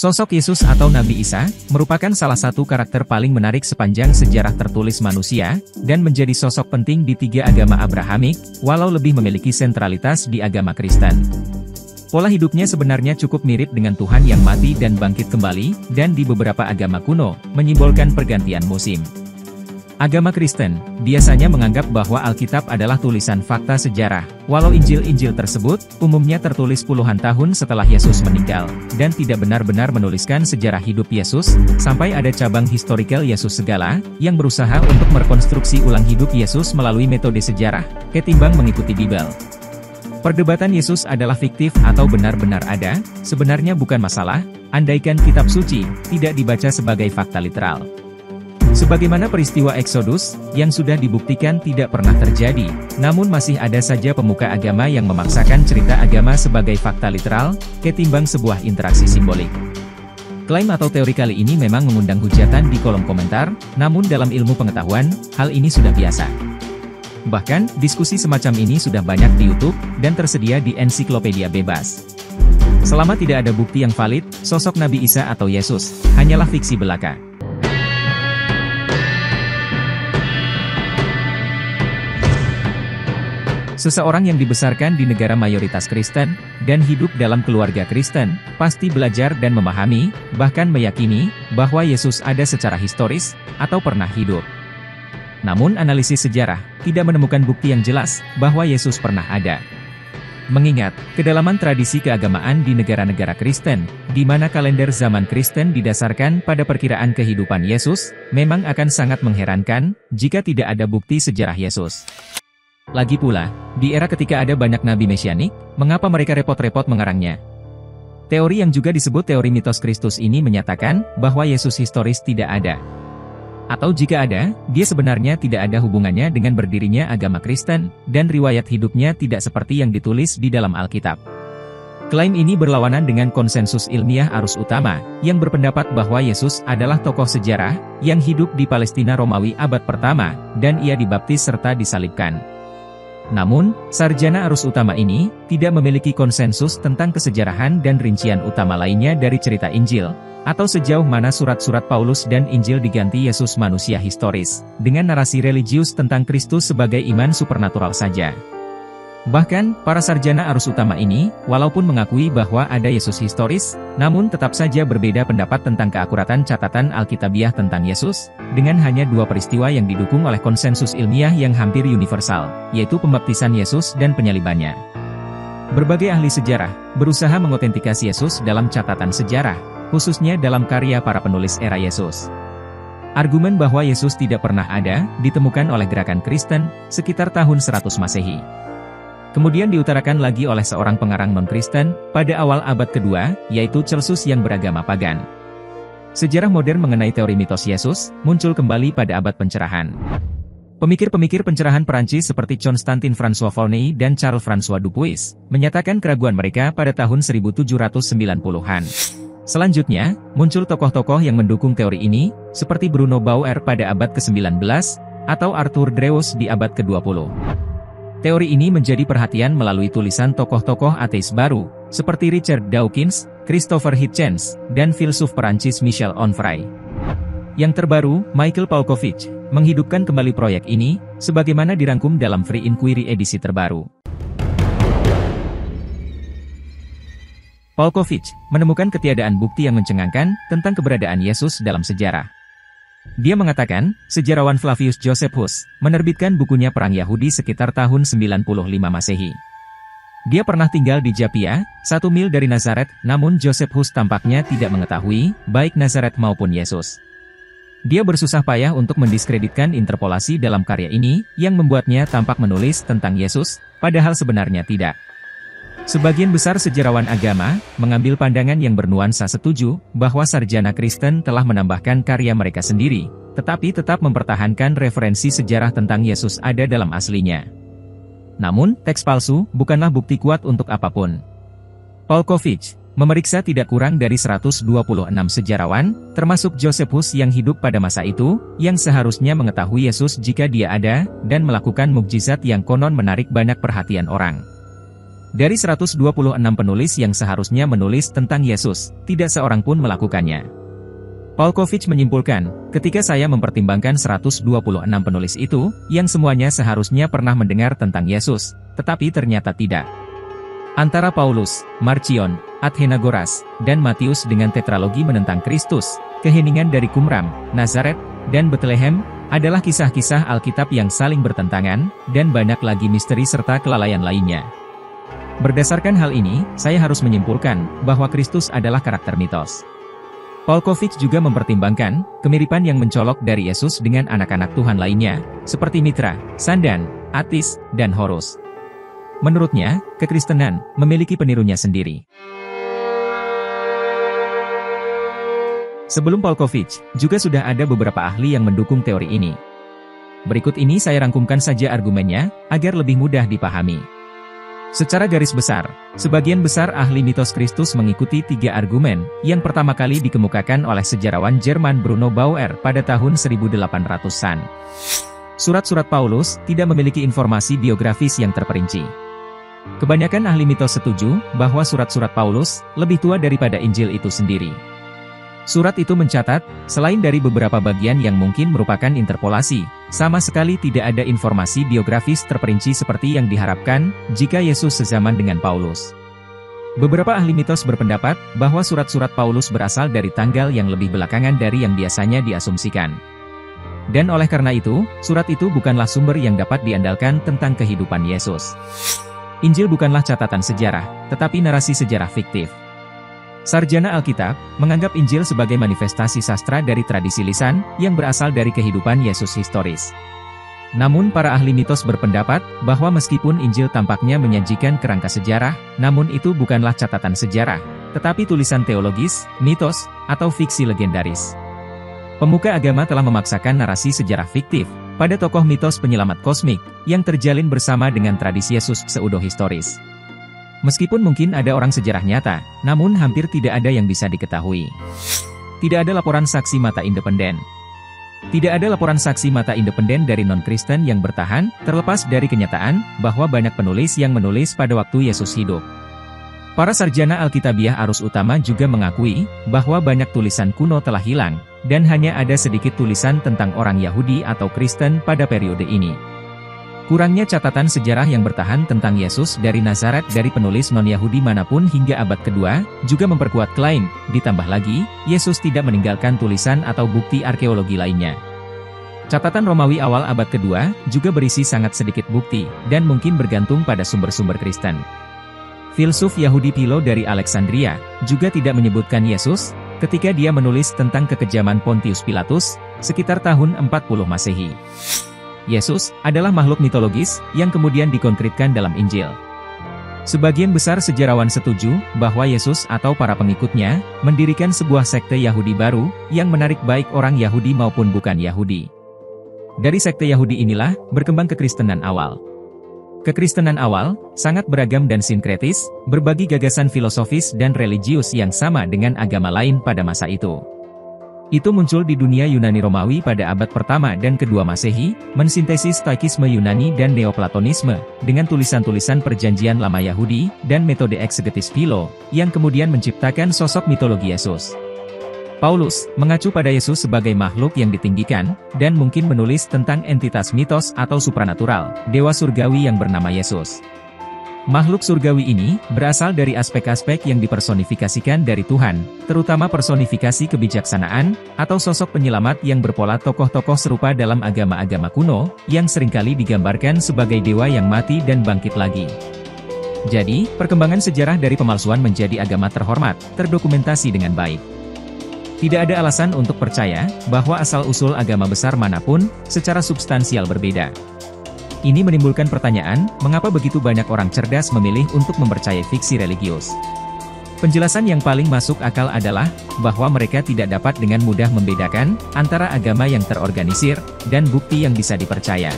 Sosok Yesus atau Nabi Isa merupakan salah satu karakter paling menarik sepanjang sejarah tertulis manusia, dan menjadi sosok penting di tiga agama Abrahamik, walau lebih memiliki sentralitas di agama Kristen. Pola hidupnya sebenarnya cukup mirip dengan Tuhan yang mati dan bangkit kembali, dan di beberapa agama kuno, menyimbolkan pergantian musim. Agama Kristen biasanya menganggap bahwa Alkitab adalah tulisan fakta sejarah, walau Injil-Injil tersebut umumnya tertulis puluhan tahun setelah Yesus meninggal, dan tidak benar-benar menuliskan sejarah hidup Yesus, sampai ada cabang historical Yesus segala, yang berusaha untuk merekonstruksi ulang hidup Yesus melalui metode sejarah, ketimbang mengikuti Bible. Perdebatan Yesus adalah fiktif atau benar-benar ada, sebenarnya bukan masalah, andaikan kitab suci tidak dibaca sebagai fakta literal. Sebagaimana peristiwa Exodus, yang sudah dibuktikan tidak pernah terjadi, namun masih ada saja pemuka agama yang memaksakan cerita agama sebagai fakta literal, ketimbang sebuah interaksi simbolik. Klaim atau teori kali ini memang mengundang hujatan di kolom komentar, namun dalam ilmu pengetahuan, hal ini sudah biasa. Bahkan, diskusi semacam ini sudah banyak di YouTube, dan tersedia di ensiklopedia bebas. Selama tidak ada bukti yang valid, sosok Nabi Isa atau Yesus, hanyalah fiksi belaka. Seseorang yang dibesarkan di negara mayoritas Kristen, dan hidup dalam keluarga Kristen, pasti belajar dan memahami, bahkan meyakini, bahwa Yesus ada secara historis, atau pernah hidup. Namun analisis sejarah, tidak menemukan bukti yang jelas, bahwa Yesus pernah ada. Mengingat, kedalaman tradisi keagamaan di negara-negara Kristen, di mana kalender zaman Kristen didasarkan pada perkiraan kehidupan Yesus, memang akan sangat mengherankan, jika tidak ada bukti sejarah Yesus. Lagi pula, di era ketika ada banyak nabi mesianik, mengapa mereka repot-repot mengarangnya? Teori yang juga disebut teori mitos Kristus ini menyatakan bahwa Yesus historis tidak ada. Atau jika ada, dia sebenarnya tidak ada hubungannya dengan berdirinya agama Kristen, dan riwayat hidupnya tidak seperti yang ditulis di dalam Alkitab. Klaim ini berlawanan dengan konsensus ilmiah arus utama, yang berpendapat bahwa Yesus adalah tokoh sejarah, yang hidup di Palestina Romawi abad pertama, dan ia dibaptis serta disalibkan. Namun, sarjana arus utama ini, tidak memiliki konsensus tentang kesejarahan dan rincian utama lainnya dari cerita Injil, atau sejauh mana surat-surat Paulus dan Injil diganti Yesus manusia historis, dengan narasi religius tentang Kristus sebagai iman supernatural saja. Bahkan, para sarjana arus utama ini, walaupun mengakui bahwa ada Yesus historis, namun tetap saja berbeda pendapat tentang keakuratan catatan Alkitabiah tentang Yesus, dengan hanya dua peristiwa yang didukung oleh konsensus ilmiah yang hampir universal, yaitu pembaptisan Yesus dan penyalibannya. Berbagai ahli sejarah, berusaha mengotentikasi Yesus dalam catatan sejarah, khususnya dalam karya para penulis era Yesus. Argumen bahwa Yesus tidak pernah ada, ditemukan oleh gerakan Kristen, sekitar tahun 100 Masehi. Kemudian diutarakan lagi oleh seorang pengarang non-Kristen, pada awal abad kedua, yaitu Celsus yang beragama pagan. Sejarah modern mengenai teori mitos Yesus, muncul kembali pada abad pencerahan. Pemikir-pemikir pencerahan Perancis seperti Constantin François Volney dan Charles François Dupuis, menyatakan keraguan mereka pada tahun 1790-an. Selanjutnya, muncul tokoh-tokoh yang mendukung teori ini, seperti Bruno Bauer pada abad ke-19, atau Arthur Drews di abad ke-20. Teori ini menjadi perhatian melalui tulisan tokoh-tokoh ateis baru, seperti Richard Dawkins, Christopher Hitchens, dan filsuf Perancis Michel Onfray. Yang terbaru, Michael Pawlowski, menghidupkan kembali proyek ini, sebagaimana dirangkum dalam Free Inquiry edisi terbaru. Pawlowski menemukan ketiadaan bukti yang mencengangkan tentang keberadaan Yesus dalam sejarah. Dia mengatakan, sejarawan Flavius Josephus menerbitkan bukunya Perang Yahudi sekitar tahun 95 Masehi. Dia pernah tinggal di Japia, 1 mil dari Nazaret, namun Josephus tampaknya tidak mengetahui, baik Nazaret maupun Yesus. Dia bersusah payah untuk mendiskreditkan interpolasi dalam karya ini, yang membuatnya tampak menulis tentang Yesus, padahal sebenarnya tidak. Sebagian besar sejarawan agama, mengambil pandangan yang bernuansa setuju, bahwa sarjana Kristen telah menambahkan karya mereka sendiri, tetapi tetap mempertahankan referensi sejarah tentang Yesus ada dalam aslinya. Namun, teks palsu, bukanlah bukti kuat untuk apapun. Pawlowski memeriksa tidak kurang dari 126 sejarawan, termasuk Josephus yang hidup pada masa itu, yang seharusnya mengetahui Yesus jika dia ada, dan melakukan mukjizat yang konon menarik banyak perhatian orang. Dari 126 penulis yang seharusnya menulis tentang Yesus, tidak seorang pun melakukannya. Palkovich menyimpulkan, ketika saya mempertimbangkan 126 penulis itu, yang semuanya seharusnya pernah mendengar tentang Yesus, tetapi ternyata tidak. Antara Paulus, Marcion, Athenagoras, dan Matius dengan tetralogi menentang Kristus, keheningan dari Qumran, Nazaret, dan Bethlehem, adalah kisah-kisah Alkitab yang saling bertentangan, dan banyak lagi misteri serta kelalaian lainnya. Berdasarkan hal ini, saya harus menyimpulkan bahwa Kristus adalah karakter mitos. Palkovich juga mempertimbangkan kemiripan yang mencolok dari Yesus dengan anak-anak Tuhan lainnya, seperti Mitra, Sandan, Atis, dan Horus. Menurutnya, kekristenan memiliki penirunya sendiri. Sebelum Palkovich, juga sudah ada beberapa ahli yang mendukung teori ini. Berikut ini saya rangkumkan saja argumennya, agar lebih mudah dipahami. Secara garis besar, sebagian besar ahli mitos Kristus mengikuti 3 argumen, yang pertama kali dikemukakan oleh sejarawan Jerman Bruno Bauer pada tahun 1800-an. Surat-surat Paulus tidak memiliki informasi biografis yang terperinci. Kebanyakan ahli mitos setuju bahwa surat-surat Paulus lebih tua daripada Injil itu sendiri. Surat itu mencatat, selain dari beberapa bagian yang mungkin merupakan interpolasi, sama sekali tidak ada informasi biografis terperinci seperti yang diharapkan jika Yesus sezaman dengan Paulus. Beberapa ahli mitos berpendapat bahwa surat-surat Paulus berasal dari tanggal yang lebih belakangan dari yang biasanya diasumsikan. Dan oleh karena itu, surat itu bukanlah sumber yang dapat diandalkan tentang kehidupan Yesus. Injil bukanlah catatan sejarah, tetapi narasi sejarah fiktif. Sarjana Alkitab menganggap Injil sebagai manifestasi sastra dari tradisi lisan yang berasal dari kehidupan Yesus historis. Namun para ahli mitos berpendapat bahwa meskipun Injil tampaknya menyajikan kerangka sejarah, namun itu bukanlah catatan sejarah, tetapi tulisan teologis, mitos, atau fiksi legendaris. Pemuka agama telah memaksakan narasi sejarah fiktif pada tokoh mitos penyelamat kosmik yang terjalin bersama dengan tradisi Yesus pseudo-historis. Meskipun mungkin ada orang sejarah nyata, namun hampir tidak ada yang bisa diketahui. Tidak ada laporan saksi mata independen. Tidak ada laporan saksi mata independen dari non-Kristen yang bertahan, terlepas dari kenyataan bahwa banyak penulis yang menulis pada waktu Yesus hidup. Para sarjana Alkitabiah arus utama juga mengakui bahwa banyak tulisan kuno telah hilang, dan hanya ada sedikit tulisan tentang orang Yahudi atau Kristen pada periode ini. Kurangnya catatan sejarah yang bertahan tentang Yesus dari Nazaret dari penulis non-Yahudi manapun hingga abad kedua, juga memperkuat klaim, ditambah lagi, Yesus tidak meninggalkan tulisan atau bukti arkeologi lainnya. Catatan Romawi awal abad kedua, juga berisi sangat sedikit bukti, dan mungkin bergantung pada sumber-sumber Kristen. Filsuf Yahudi Philo dari Alexandria, juga tidak menyebutkan Yesus, ketika dia menulis tentang kekejaman Pontius Pilatus, sekitar tahun 40 Masehi. Yesus adalah makhluk mitologis yang kemudian dikonkretkan dalam Injil. Sebagian besar sejarawan setuju bahwa Yesus atau para pengikutnya mendirikan sebuah sekte Yahudi baru yang menarik baik orang Yahudi maupun bukan Yahudi. Dari sekte Yahudi inilah berkembang kekristenan awal. Kekristenan awal sangat beragam dan sinkretis, berbagi gagasan filosofis dan religius yang sama dengan agama lain pada masa itu. Itu muncul di dunia Yunani Romawi pada abad pertama dan kedua Masehi, mensintesis Stoikisme Yunani dan Neoplatonisme, dengan tulisan-tulisan perjanjian lama Yahudi, dan metode eksegetis Philo, yang kemudian menciptakan sosok mitologi Yesus. Paulus mengacu pada Yesus sebagai makhluk yang ditinggikan, dan mungkin menulis tentang entitas mitos atau supranatural, dewa surgawi yang bernama Yesus. Makhluk surgawi ini berasal dari aspek-aspek yang dipersonifikasikan dari Tuhan, terutama personifikasi kebijaksanaan, atau sosok penyelamat yang berpola tokoh-tokoh serupa dalam agama-agama kuno, yang seringkali digambarkan sebagai dewa yang mati dan bangkit lagi. Jadi, perkembangan sejarah dari pemalsuan menjadi agama terhormat, terdokumentasi dengan baik. Tidak ada alasan untuk percaya bahwa asal-usul agama besar manapun, secara substansial berbeda. Ini menimbulkan pertanyaan, mengapa begitu banyak orang cerdas memilih untuk mempercayai fiksi religius? Penjelasan yang paling masuk akal adalah, bahwa mereka tidak dapat dengan mudah membedakan antara agama yang terorganisir dan bukti yang bisa dipercaya.